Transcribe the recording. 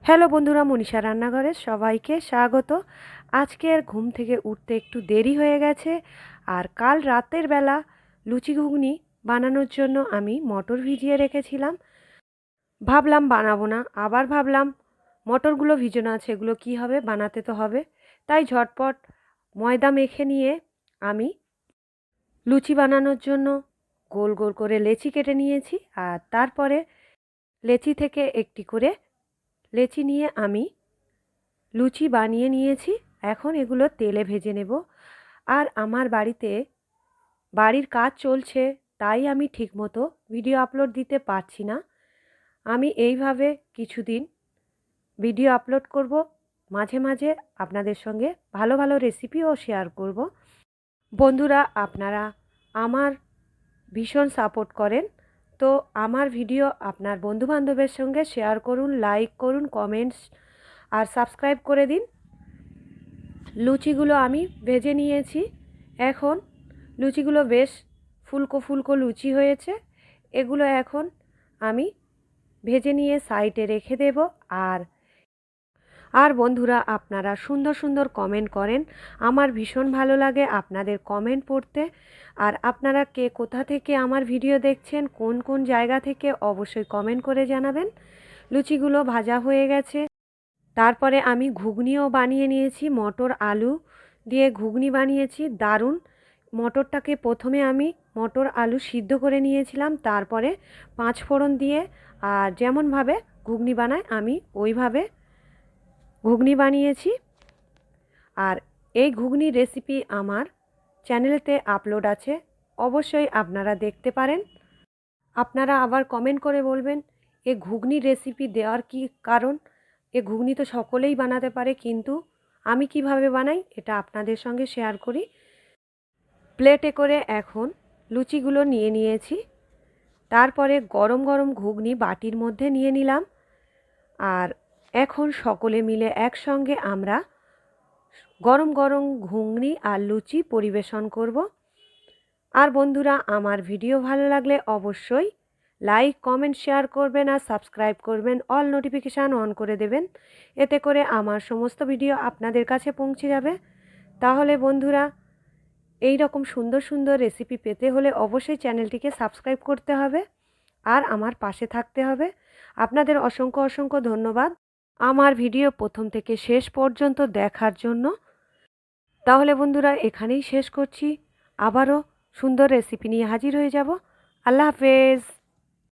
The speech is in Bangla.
হ্যালো বন্ধুরা, মনীষা রান্নাঘরে সবাইকে স্বাগত। আজকের ঘুম থেকে উঠতে একটু দেরি হয়ে গেছে, আর কাল রাতের বেলা লুচি ঘুগনি বানানোর জন্য আমি মটর ভিজিয়ে রেখেছিলাম। ভাবলাম বানাবো না, আবার ভাবলাম মটরগুলো ভিজানো আছে, এগুলো কী হবে, বানাতে তো হবে। তাই ঝটপট ময়দা মেখে নিয়ে আমি লুচি বানানোর জন্য গোল গোল করে লেচি কেটে নিয়েছি। আর তারপরে লেচি থেকে একটি করে লেচি নিয়ে আমি লুচি বানিয়ে নিয়েছি। এখন এগুলো তেলে ভেজে নেব। আর আমার বাড়ির কাজ চলছে, তাই আমি ঠিকমতো ভিডিও আপলোড দিতে পারছি না। আমি এইভাবে কিছুদিন ভিডিও আপলোড করব, মাঝে মাঝে আপনাদের সঙ্গে ভালো ভালো রেসিপিও শেয়ার করব। বন্ধুরা, আপনারা আমার ভীষণ সাপোর্ট করেন, তো আমার ভিডিও আপনার বন্ধুবান্ধবের সঙ্গে শেয়ার করুন, লাইক করুন, কমেন্টস আর সাবস্ক্রাইব করে দিন। লুচিগুলো আমি ভেজে নিয়েছি। এখন লুচিগুলো বেশ ফুলকো ফুলকো লুচি হয়েছে। এগুলো এখন আমি ভেজে নিয়ে সাইডে রেখে দেব। আর আর বন্ধুরা, আপনারা সুন্দর সুন্দর কমেন্ট করেন, আমার ভীষণ ভালো লাগে আপনাদের কমেন্ট পড়তে। আর আপনারা কে কোথা থেকে আমার ভিডিও দেখছেন, কোন কোন জায়গা থেকে, অবশ্যই কমেন্ট করে জানাবেন। লুচিগুলো ভাজা হয়ে গেছে। তারপরে আমি ঘুগনিও বানিয়ে নিয়েছি, মটর আলু দিয়ে ঘুগনি বানিয়েছি, দারুণ। মটরটাকে প্রথমে আমি মটর আলু সিদ্ধ করে নিয়েছিলাম, তারপরে 5 ফোড়ন দিয়ে, আর যেমনভাবে ঘুগনি বানায় আমি ওইভাবে ঘুগনি বানিয়েছি। আর এই ঘুগনির রেসিপি আমার চ্যানেলেতে আপলোড আছে, অবশ্যই আপনারা দেখতে পারেন। আপনারা আবার কমেন্ট করে বলবেন এ ঘুগনির রেসিপি দেওয়ার কী কারণ। এ ঘুগনি তো সকলেই বানাতে পারে, কিন্তু আমি কিভাবে বানাই এটা আপনাদের সঙ্গে শেয়ার করি। প্লেটে করে এখন লুচিগুলো নিয়ে নিয়েছি। তারপরে গরম গরম ঘুগনি বাটির মধ্যে নিয়ে নিলাম। আর এখন সকলে মিলে একসঙ্গে আমরা গরম গরম ঘুগনি আর লুচি পরিবেশন করব। আর বন্ধুরা, আমার ভিডিও ভালো লাগলে অবশ্যই লাইক কমেন্ট শেয়ার করবেন, আর সাবস্ক্রাইব করবেন, অল নোটিফিকেশান অন করে দেবেন। এতে করে আমার সমস্ত ভিডিও আপনাদের কাছে পৌঁছে যাবে। তাহলে বন্ধুরা, এই রকম সুন্দর সুন্দর রেসিপি পেতে হলে অবশ্যই চ্যানেলটিকে সাবস্ক্রাইব করতে হবে আর আমার পাশে থাকতে হবে। আপনাদের অসংখ্য অসংখ্য ধন্যবাদ আমার ভিডিও প্রথম থেকে শেষ পর্যন্ত দেখার জন্য। তাহলে বন্ধুরা, এখানেই শেষ করছি। আবারও সুন্দর রেসিপি নিয়ে হাজির হয়ে যাব। আল্লাহ হাফেজ।